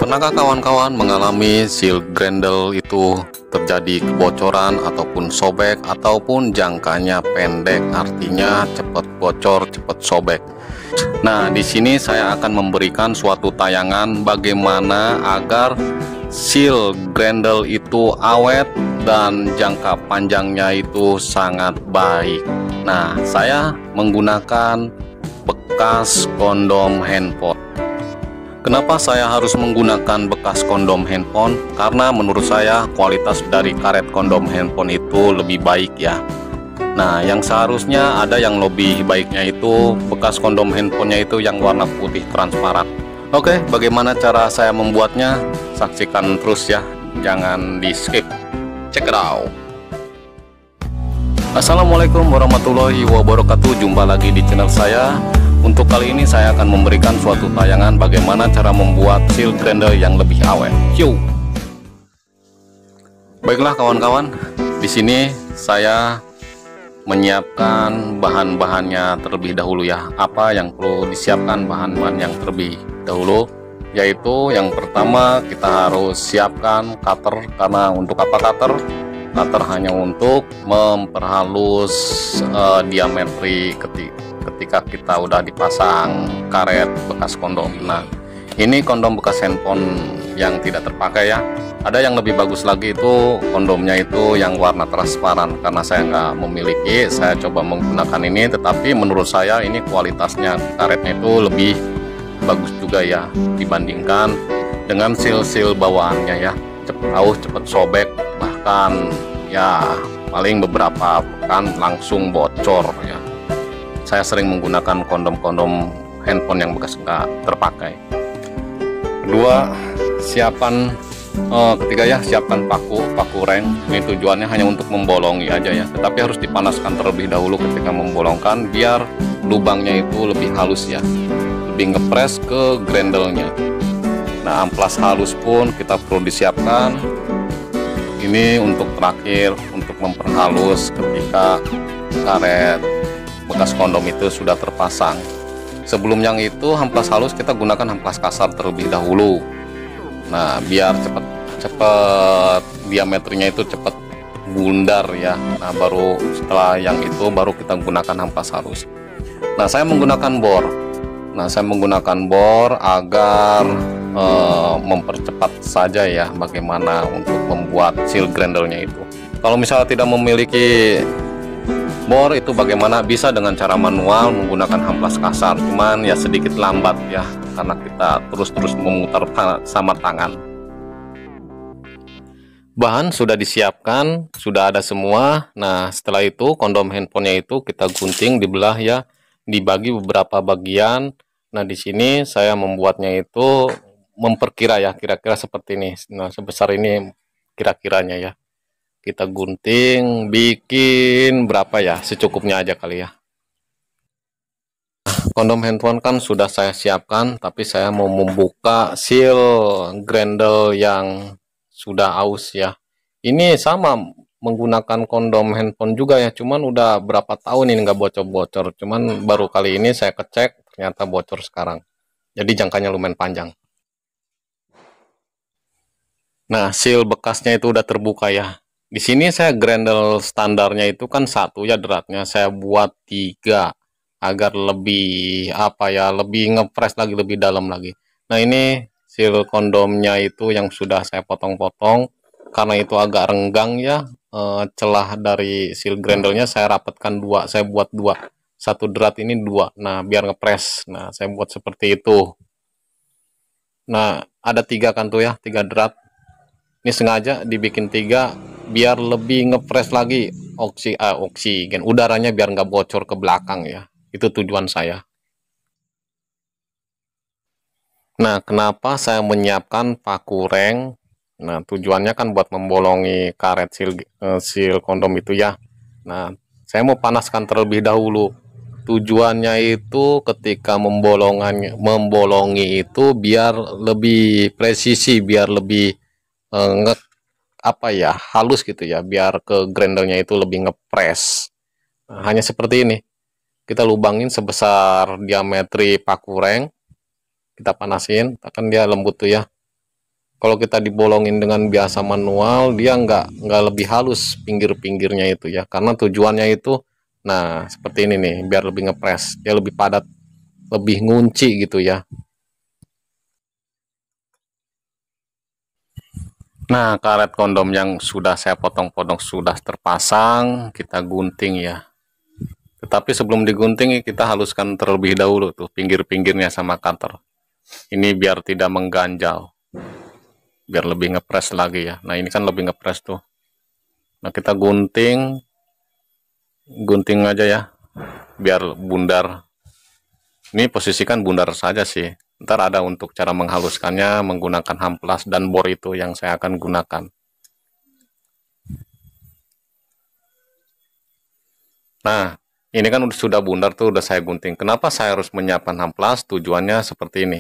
Pernahkah kawan-kawan mengalami seal grendel itu terjadi kebocoran ataupun sobek ataupun jangkanya pendek, artinya cepat bocor, cepat sobek. Nah, di sini saya akan memberikan suatu tayangan bagaimana agar seal grendel itu awet dan jangka panjangnya itu sangat baik. Nah, saya menggunakan bekas kondom handphone. Kenapa saya harus menggunakan bekas kondom handphone? Karena menurut saya kualitas dari karet kondom handphone itu lebih baik ya. Nah, yang seharusnya ada yang lebih baiknya itu bekas kondom handphonenya itu yang warna putih transparan. Oke, bagaimana cara saya membuatnya? Saksikan terus ya, jangan di skip. Check it out. Assalamualaikum warahmatullahi wabarakatuh. Jumpa lagi di channel saya. Untuk kali ini saya akan memberikan suatu tayangan bagaimana cara membuat seal grendel yang lebih awet. Yuk. Baiklah kawan-kawan, di sini saya menyiapkan bahan-bahannya terlebih dahulu ya. Apa yang perlu disiapkan bahan-bahan yang terlebih dahulu? Yaitu yang pertama kita harus siapkan cutter. Karena untuk apa cutter? Cutter hanya untuk memperhalus diametri ketika kita udah dipasang karet bekas kondom. Nah, ini kondom bekas handphone yang tidak terpakai ya. Ada yang lebih bagus lagi itu kondomnya itu yang warna transparan. Karena saya nggak memiliki, saya coba menggunakan ini. Tetapi menurut saya ini kualitasnya karetnya itu lebih bagus juga ya dibandingkan dengan seal-seal bawaannya ya. Cepat aus, cepat sobek, bahkan ya paling beberapa pekan langsung bocor ya. Saya sering menggunakan kondom-kondom handphone yang bekas nggak terpakai. Kedua, ketiga ya, siapkan paku reng. Ini tujuannya hanya untuk membolongi aja ya, tetapi harus dipanaskan terlebih dahulu ketika membolongkan biar lubangnya itu lebih halus ya, lebih ngepres ke grendelnya. Nah, amplas halus pun kita perlu disiapkan. Ini untuk terakhir, untuk memperhalus ketika karet bekas kondom itu sudah terpasang. Sebelum yang itu amplas halus kita gunakan amplas kasar terlebih dahulu. Nah, biar cepat diameternya itu cepat bundar ya. Nah, baru setelah yang itu baru kita gunakan amplas halus. Nah, saya menggunakan bor. Agar mempercepat saja ya bagaimana untuk membuat seal grendelnya itu. Kalau misalnya tidak memiliki bor, itu bagaimana? Bisa dengan cara manual menggunakan amplas kasar, cuman ya sedikit lambat ya karena kita terus memutar sama tangan. Bahan sudah disiapkan, sudah ada semua. Nah, setelah itu kondom handphonenya itu kita gunting, dibelah ya, dibagi beberapa bagian. Nah, di sini saya membuatnya itu memperkira ya, kira-kira seperti ini. Nah, sebesar ini kira-kiranya ya. Kita gunting, bikin berapa ya, secukupnya aja kali ya. Kondom handphone kan sudah saya siapkan, tapi saya mau membuka seal grendel yang sudah aus ya. Ini sama menggunakan kondom handphone juga ya, cuman udah berapa tahun ini nggak bocor-bocor. Cuman baru kali ini saya kecek, ternyata bocor sekarang. Jadi jangkanya lumayan panjang. Nah, seal bekasnya itu udah terbuka ya. Di sini saya grendel standarnya itu kan satu ya deratnya, saya buat 3 agar lebih lebih ngepres lagi, lebih dalam lagi. Nah, ini seal kondomnya itu yang sudah saya potong-potong karena itu agak renggang ya. Celah dari seal grendelnya saya rapatkan 2, saya buat 2. Satu derat ini 2. Nah, biar ngepres. Nah, saya buat seperti itu. Nah, ada 3 kan tuh ya, 3 derat. Ini sengaja dibikin 3 biar lebih ngepres lagi oksigen udaranya biar nggak bocor ke belakang ya. Itu tujuan saya. Nah, kenapa saya menyiapkan paku reng? Nah, tujuannya kan buat membolongi karet seal kondom itu ya. Nah, saya mau panaskan terlebih dahulu. Tujuannya itu ketika membolongi itu biar lebih presisi, biar lebih halus gitu ya, biar ke grendelnya itu lebih ngepres. Nah, hanya seperti ini. Kita lubangin sebesar diametri paku reng. kita panasin, kan dia lembut tuh ya. Kalau kita dibolongin dengan biasa manual, dia nggak lebih halus pinggir-pinggirnya itu ya, karena tujuannya itu, nah seperti ini nih, biar lebih ngepres, dia lebih padat, lebih ngunci gitu ya. Nah, karet kondom yang sudah saya potong-potong sudah terpasang, kita gunting ya. Tetapi sebelum digunting, kita haluskan terlebih dahulu tuh pinggir-pinggirnya sama cutter. Ini biar tidak mengganjal, biar lebih ngepres lagi ya. Nah, ini kan lebih ngepres tuh. Nah, kita gunting, gunting aja ya, biar bundar. Ini posisikan bundar saja sih. Ntar ada untuk cara menghaluskannya menggunakan hamplas dan bor itu yang saya akan gunakan. Nah, ini kan sudah bundar tuh, udah saya gunting. Kenapa saya harus menyiapkan hamplas? Tujuannya seperti ini,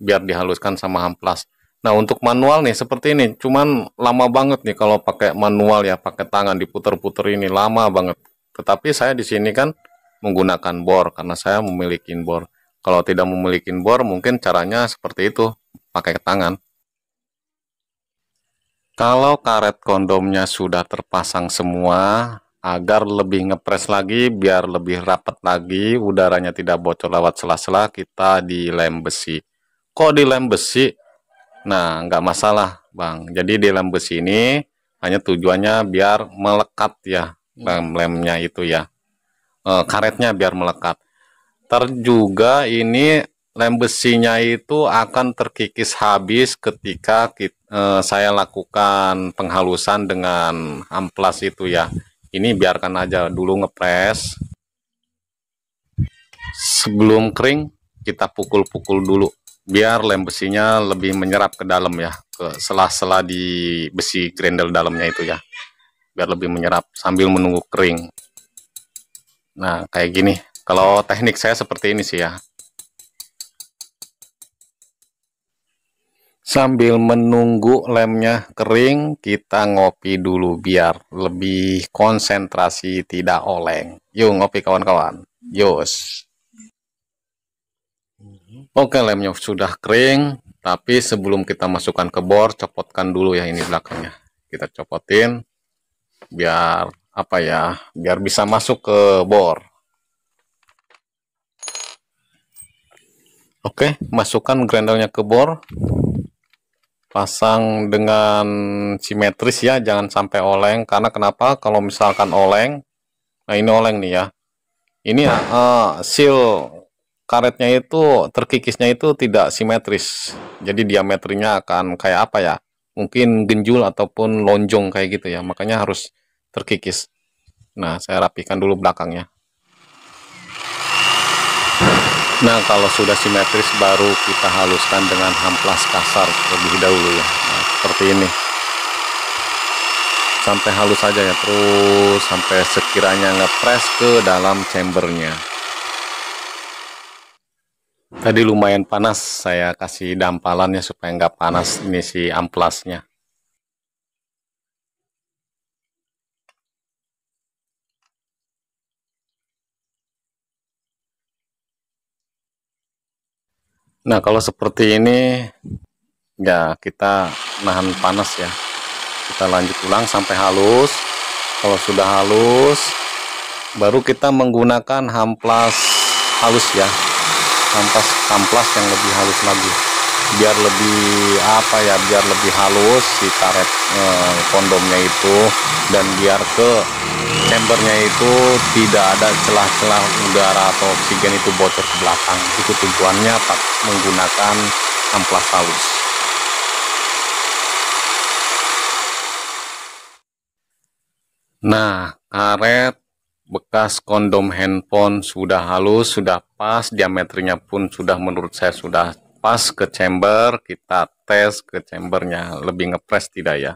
biar dihaluskan sama hamplas. Nah, untuk manual nih seperti ini, cuman lama banget nih kalau pakai manual ya, pakai tangan diputer-puter ini lama banget. Tetapi saya di sini kan menggunakan bor karena saya memiliki bor. Kalau tidak memiliki bor, mungkin caranya seperti itu, pakai tangan. Kalau karet kondomnya sudah terpasang semua, agar lebih ngepres lagi, biar lebih rapat lagi, udaranya tidak bocor lewat sela-sela, kita dilem besi. Kok dilem besi? Nah, nggak masalah, Bang. Jadi dilem besi ini hanya tujuannya biar melekat ya, lem-lemnya itu ya. Karetnya biar melekat. Juga ini lem besinya itu akan terkikis habis ketika saya lakukan penghalusan dengan amplas itu ya. Ini biarkan aja dulu ngepres. Sebelum kering kita pukul-pukul dulu biar lem besinya lebih menyerap ke dalam ya, ke sela-sela di besi grendel dalamnya itu ya, biar lebih menyerap sambil menunggu kering. Nah, kayak gini. Kalau teknik saya seperti ini sih ya. Sambil menunggu lemnya kering, kita ngopi dulu biar lebih konsentrasi, tidak oleng. Yuk ngopi kawan-kawan. Yos. Oke, lemnya sudah kering, tapi sebelum kita masukkan ke bor, copotkan dulu ya ini belakangnya. Kita copotin biar apa ya? Biar bisa masuk ke bor. Oke, masukkan grendelnya ke bor. Pasang dengan simetris ya, jangan sampai oleng. Karena kenapa? Kalau misalkan oleng, nah ini oleng nih ya. Ini seal karetnya itu terkikisnya itu tidak simetris. Jadi diameternya akan kayak apa ya? Mungkin genjul ataupun lonjong kayak gitu ya. Makanya harus terkikis. Nah, saya rapikan dulu belakangnya. Nah, kalau sudah simetris baru kita haluskan dengan hamplas kasar terlebih dahulu ya. Nah, seperti ini. Sampai halus saja ya, terus sampai sekiranya ngepres ke dalam chambernya. Tadi lumayan panas, saya kasih dampalannya supaya nggak panas ini si amplasnya. Nah, kalau seperti ini ya kita nahan panas ya. Kita lanjut ulang sampai halus. Kalau sudah halus, baru kita menggunakan hamplas halus ya. Hamplas yang lebih halus lagi. Biar lebih apa ya? Biar lebih halus si karet kondomnya itu, dan biar ke chambernya itu tidak ada celah-celah udara atau oksigen itu bocor ke belakang. Itu tujuannya menggunakan amplas halus. Nah, karet bekas kondom handphone sudah halus, sudah pas, diameternya pun sudah menurut saya sudah pas ke chamber. Kita tes ke chambernya, lebih ngepres tidak ya.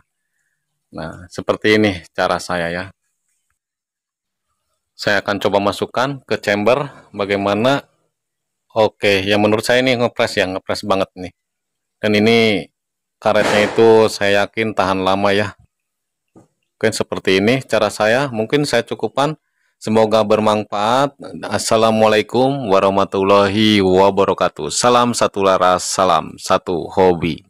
Nah, seperti ini cara saya ya. Saya akan coba masukkan ke chamber bagaimana. Oke, yang menurut saya ini ngepres ya, ngepres banget nih. Dan ini karetnya itu saya yakin tahan lama ya. Oke, seperti ini cara saya. Mungkin saya cukupkan Semoga bermanfaat. Assalamualaikum warahmatullahi wabarakatuh. Salam satu laras, salam satu hobi.